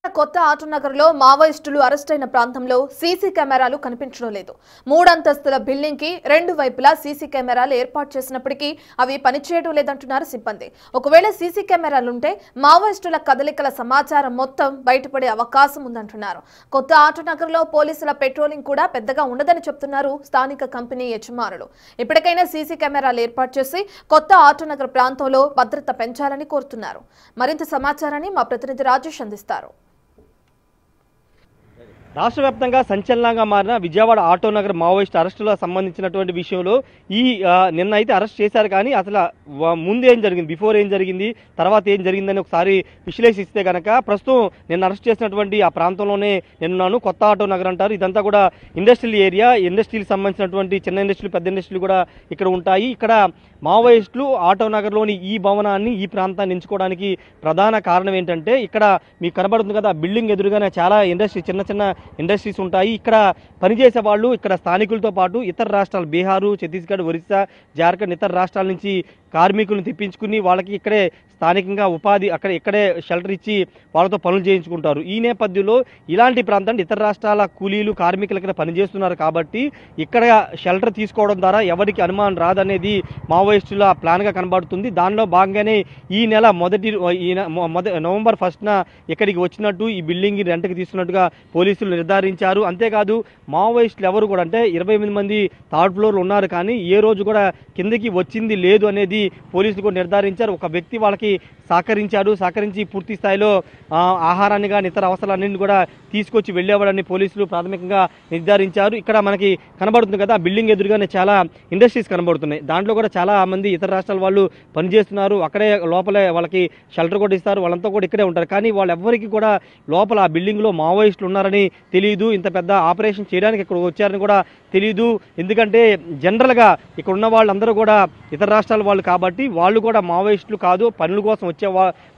కొత్త ఆటోనగర్లో మావోయిస్టులు అరెస్టైన ప్రాంతంలో సీసీ కెమెరాలు కనిపించడం లేదు. 3 అంతస్తుల బిల్డింగ్ కి 2 వైపులా సీసీ కెమెరాలు ఏర్పాటు చేసినప్పటికీ అవి పనిచేయడం లేదంటున్నారు సిబ్బంది. ఒకవేళ సీసీ కెమెరాలుంటే మావోయిస్టుల కదలికల సమాచారం మొత్తం బయటపడే అవకాశం ఉందంటున్నారు. కొత్త ఆటోనగర్లో పోలీసుల పెట్రోలింగ్ కూడా పెద్దగా ఉండదని చెప్తున్నారు స్థానిక కంపెనీ యజమానులు. ఇప్పటికైనా సీసీ కెమెరాలు ఏర్పాటు చేసి కొత్త ఆటోనగర్ ప్రాంతంలో భద్రత పెంచాలని కోరుతున్నారు. మరింత సమాచారాన్ని మా ప్రతినిధి రాజేష్ అందిస్తారు. రాష్ట్ర వ్యాప్తంగా సంచలనంగా మారిన విజయవాడ ఆటోనగర్ మావోయిస్ట్ అరెస్టులకు సంబంధించినటువంటి విషయంలో నిన్న అయితే అరెస్ట్ చేశారు. కానీ అసలు ముందు ఏం జరిగింది, బిఫోర్ ఏం జరిగింది, తర్వాత ఏం జరిగిందని ఒకసారి విశ్లేషిస్తే కనుక ప్రస్తుతం నిన్న అరెస్ట్ చేసినటువంటి ఆ ప్రాంతంలోనే నిన్నాను. కొత్త ఆటోనగర్ అంటారు. ఇదంతా కూడా ఇండస్ట్రియల్ ఏరియా. ఇండస్ట్రీకి సంబంధించినటువంటి చిన్న ఇండస్ట్రీలు, పెద్ద ఇండస్ట్రీలు కూడా ఇక్కడ ఉంటాయి. ఇక్కడ మావోయిస్టులు ఆటోనగర్లోని ఈ భవనాన్ని, ఈ ప్రాంతాన్ని ఎంచుకోవడానికి ప్రధాన కారణం ఏంటంటే ఇక్కడ మీకు కనబడుతుంది కదా, బిల్డింగ్ ఎదురుగానే చాలా చిన్న చిన్న ఇండస్ట్రీస్ ఉంటాయి. ఇక్కడ పనిచేసే వాళ్ళు ఇక్కడ స్థానికులతో పాటు ఇతర రాష్ట్రాలు, బీహారు, ఛత్తీస్గఢ్, ఒరిస్సా, జార్ఖండ్, ఇతర రాష్ట్రాల నుంచి కార్మికులను తెప్పించుకుని వాళ్ళకి ఇక్కడే స్థానికంగా ఉపాధి, ఇక్కడే షెల్టర్ ఇచ్చి వాళ్ళతో పనులు చేయించుకుంటారు. ఈ నేపథ్యంలో ఇలాంటి ప్రాంతాన్ని ఇతర రాష్ట్రాల కూలీలు, కార్మికులు ఇక్కడ పనిచేస్తున్నారు కాబట్టి ఇక్కడ షెల్టర్ తీసుకోవడం ద్వారా ఎవరికి అనుమానం రాదనేది మావోయిస్టుల ప్లాన్గా కనబడుతుంది. దానిలో భాగంగానే ఈ నెల నవంబర్ 1న ఇక్కడికి వచ్చినట్టు ఈ బిల్డింగ్ రెంట్కి తీసుకున్నట్టుగా పోలీసులు నిర్ధారించారు. అంతేకాదు మావోయిస్టులు ఎవరు కూడా, అంటే 28 మంది థర్డ్ ఫ్లోర్లో ఉన్నారు, కానీ ఏ రోజు కూడా కిందకి వచ్చింది లేదు అనేది పోలీసులు కూడా నిర్ధారించారు. ఒక వ్యక్తి వాళ్ళకి సహకరించి పూర్తి స్థాయిలో ఆహారాన్ని కానీ ఇతర అవసరాలన్నింటినీ కూడా తీసుకొచ్చి వెళ్ళేవాడని పోలీసులు ప్రాథమికంగా నిర్ధారించారు. ఇక్కడ మనకి కనబడుతుంది కదా, బిల్డింగ్ ఎదురుగానే చాలా ఇండస్ట్రీస్ కనబడుతున్నాయి. దాంట్లో కూడా చాలా మంది ఇతర రాష్ట్రాల వాళ్ళు పనిచేస్తున్నారు. అక్కడే లోపలే వాళ్ళకి షెల్టర్ కూడా ఇస్తారు. వాళ్ళంతా కూడా ఇక్కడే ఉంటారు. కానీ వాళ్ళెవ్వరికి కూడా లోపల ఆ బిల్డింగ్లో మావోయిస్టులు ఉన్నారని తెలియదు. ఇంత పెద్ద ఆపరేషన్ చేయడానికి ఇక్కడ వచ్చారని కూడా తెలియదు. ఎందుకంటే జనరల్గా ఇక్కడ ఉన్న వాళ్ళందరూ కూడా ఇతర రాష్ట్రాల వాళ్ళు కాబట్టి వాళ్ళు కూడా మావోయిస్టులు కాదు, పనుల కోసం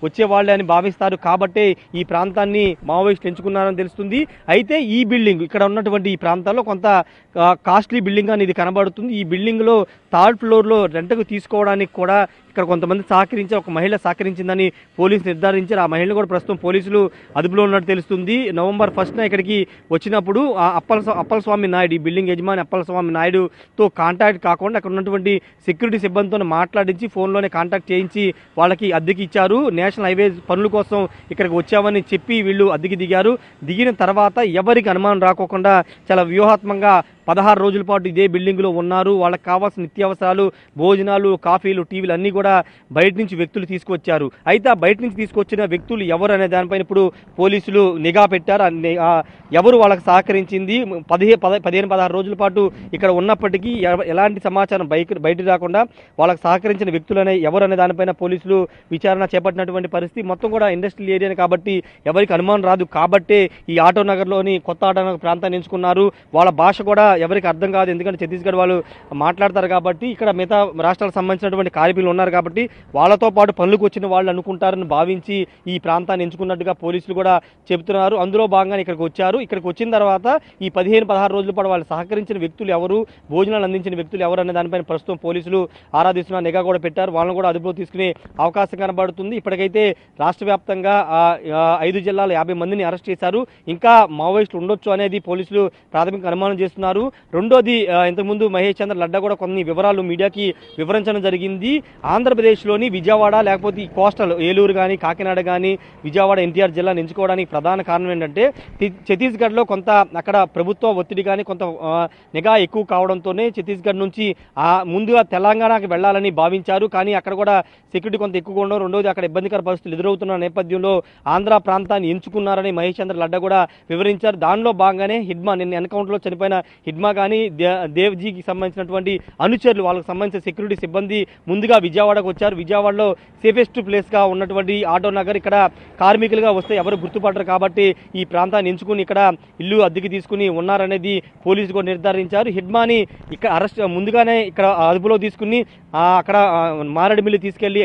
వచ్చేవాళ్ళే అని భావిస్తారు. కాబట్టే ఈ ప్రాంతాన్ని మావోయిస్టులు ఎంచుకున్నారని తెలుస్తుంది. అయితే ఈ బిల్డింగ్, ఇక్కడ ఉన్నటువంటి ఈ ప్రాంతాల్లో కొంత కాస్ట్లీ బిల్డింగ్ అని ఇది కనబడుతుంది. ఈ బిల్డింగ్లో థర్డ్ ఫ్లోర్లో రెంట్కు తీసుకోవడానికి కూడా ఇక్కడ కొంతమంది ఒక మహిళ సహకరించిందని పోలీసులు నిర్ధారించారు. ఆ మహిళను కూడా ప్రస్తుతం పోలీసులు అదుపులో ఉన్నట్టు తెలుస్తుంది. నవంబర్ 1న ఇక్కడికి వచ్చినప్పుడు అప్పలస్వామి నాయుడు, ఈ బిల్డింగ్ యజమాని అప్పలస్వామి నాయుడుతో కాంటాక్ట్ కాకుండా అక్కడ ఉన్నటువంటి సెక్యూరిటీ సిబ్బందితో మాట్లాడించి ఫోన్లోనే కాంటాక్ట్ చేయించి వాళ్ళకి అద్దెకి ఇచ్చారు. నేషనల్ హైవే పనుల కోసం ఇక్కడికి వచ్చామని చెప్పి వీళ్ళు అద్దెకి దిగారు. దిగిన తర్వాత ఎవరికి అనుమానం రాకోకుండా చాలా వ్యూహాత్మకంగా 16 రోజుల పాటు ఇదే బిల్డింగ్లో ఉన్నారు. వాళ్ళకి కావాల్సిన నిత్యావసరాలు, భోజనాలు, కాఫీలు, టీవీలు అన్నీ కూడా బయట నుంచి వ్యక్తులు తీసుకొచ్చారు. అయితే ఆ బయట నుంచి తీసుకొచ్చిన వ్యక్తులు ఎవరు అనే దానిపైన ఇప్పుడు పోలీసులు నిఘా పెట్టారు. ఎవరు వాళ్ళకి సహకరించింది, 15-16 రోజుల పాటు ఇక్కడ ఉన్నప్పటికీ ఎలాంటి సమాచారం బయట రాకుండా వాళ్ళకి సహకరించిన వ్యక్తులనే ఎవరు అనే దానిపైన పోలీసులు విచారణ చేపట్టినటువంటి పరిస్థితి. మొత్తం కూడా ఇండస్ట్రియల్ ఏరియాని కాబట్టి ఎవరికి అనుమానం రాదు. కాబట్టే ఈ ఆటోనగర్లోని కొత్త ఆటోనగర్ ప్రాంతాన్ని ఎంచుకున్నారు. వాళ్ళ భాష కూడా ఎవరికి అర్థం కాదు, ఎందుకంటే ఛత్తీస్గఢ్ వాళ్ళు మాట్లాడతారు కాబట్టి. ఇక్కడ మిగతా రాష్ట్రాలకు సంబంధించినటువంటి కార్మికులు ఉన్నారు కాబట్టి వాళ్ళతో పాటు పనులకు వచ్చిన వాళ్ళు అనుకుంటారని భావించి ఈ ప్రాంతాన్ని ఎంచుకున్నట్టుగా పోలీసులు కూడా చెబుతున్నారు. అందులో భాగంగానే ఇక్కడికి వచ్చారు. ఇక్కడికి వచ్చిన తర్వాత ఈ 15-16 రోజుల పాటు వాళ్ళు సహకరించిన వ్యక్తులు ఎవరు, భోజనాలు అందించిన వ్యక్తులు ఎవరు అనే దానిపైన ప్రస్తుతం పోలీసులు ఆరాధిస్తున్న నిఘా కూడా పెట్టారు. వాళ్ళని కూడా అదుపులో తీసుకునే అవకాశం కనబడుతుంది. ఇప్పటికైతే రాష్ట్ర వ్యాప్తంగా 5 జిల్లాలు 50 మందిని అరెస్ట్ చేశారు. ఇంకా మావోయిస్టులు ఉండొచ్చు అనేది పోలీసులు ప్రాథమిక అనుమానం చేస్తున్నారు. రెండోది, ఇంతకుముందు మహేష్ చంద్ర లడ్డా కూడా కొన్ని వివరాలు మీడియాకి వివరించడం జరిగింది. ఆంధ్రప్రదేశ్లోని విజయవాడ లేకపోతే ఈ కోస్టల్ ఏలూరు కానీ, కాకినాడ కానీ, విజయవాడ ఎన్టీఆర్ జిల్లాను ఎంచుకోవడానికి ప్రధాన కారణం ఏంటంటే ఛత్తీస్గఢ్లో కొంత అక్కడ ప్రభుత్వ ఒత్తిడి కానీ కొంత నిఘా ఎక్కువ కావడంతోనే ఛత్తీస్గఢ్ నుంచి ముందుగా తెలంగాణకి వెళ్లాలని భావించారు. కానీ అక్కడ కూడా సెక్యూరిటీ కొంత ఎక్కువగా ఉండడం, రెండోది అక్కడ ఇబ్బందికర పరిస్థితులు ఎదురవుతున్న నేపథ్యంలో ఆంధ్ర ప్రాంతాన్ని ఎంచుకున్నారని మహేష్ చంద్ర లడ్డా కూడా వివరించారు. దానిలో భాగంగానే హిడ్మా, నిన్న ఎన్కౌంటర్లో చనిపోయిన హిడ్మా కానీ, దేవ్జీకి సంబంధించినటువంటి అనుచరులు, వాళ్ళకి సంబంధించిన సెక్యూరిటీ సిబ్బంది ముందుగా విజయవాడకు వచ్చారు. విజయవాడలో సేఫెస్ట్ ప్లేస్గా ఉన్నటువంటి ఆటోనగర్, ఇక్కడ కార్మికులుగా వస్తే ఎవరు గుర్తుపడరు కాబట్టి ఈ ప్రాంతాన్ని ఎంచుకుని ఇక్కడ ఇల్లు అద్దెకి తీసుకుని ఉన్నారనేది పోలీసులు కూడా నిర్ధారించారు. హిడ్మాని ఇక్కడ ముందుగానే ఇక్కడ అదుపులో తీసుకుని అక్కడ మారేడుమిల్లి తీసుకెళ్లి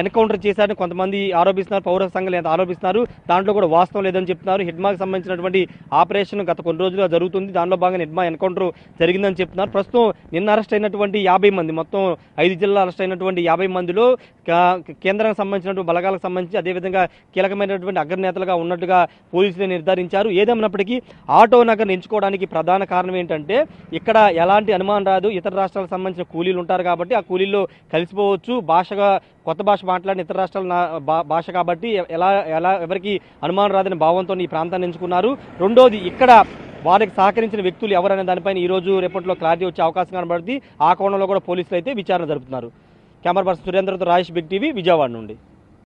ఎన్కౌంటర్ చేశారని కొంతమంది ఆరోపిస్తున్నారు, పౌర సంఘాలు ఎంత ఆరోపిస్తున్నారు. దాంట్లో కూడా వాస్తవం లేదని చెప్తున్నారు. హిడ్మాకి సంబంధించినటువంటి ఆపరేషన్ గత కొన్ని రోజులుగా జరుగుతుంది. దానిలో భాగంగా హిడ్మా ఎన్కౌంటర్ జరిగిందని చెప్తున్నారు. ప్రస్తుతం నిన్న అరెస్ట్ అయినటువంటి 50 మంది, మొత్తం 5 జిల్లాలు అరెస్ట్ అయినటువంటి 50 మందిలో కేంద్రానికి సంబంధించినటువంటి బలగాలకు సంబంధించి అదేవిధంగా కీలకమైనటువంటి అగ్రనేతలుగా ఉన్నట్టుగా పోలీసులు నిర్ధారించారు. ఏదేమైనప్పటికీ ఆటో నగర్ ఎంచుకోవడానికి ప్రధాన కారణం ఏంటంటే ఇక్కడ ఎలాంటి అనుమానం రాదు, ఇతర రాష్ట్రాలకు సంబంధించిన కూలీలు ఉంటారు కాబట్టి ఆ కూలీల్లో కలిసిపోవచ్చు. భాషగా కొత్త భాష మాట్లాడిన ఇతర రాష్ట్రాల భాష కాబట్టి ఎవరికి అనుమానం రాదని భావంతో ఈ ప్రాంతాన్ని ఎంచుకున్నారు. రెండోది ఇక్కడ వారికి సహకరించిన వ్యక్తులు ఎవరనే దానిపైన ఈ రోజు రేపట్లో క్లారిటీ వచ్చే అవకాశం కనబడుతుంది. ఆ కోణంలో కూడా పోలీసులు అయితే విచారణ జరుపుతున్నారు. కెమెరా పర్సన్ సురేంద్రతో రాజేష్, బిగ్ టీవీ, విజయవాడ నుండి.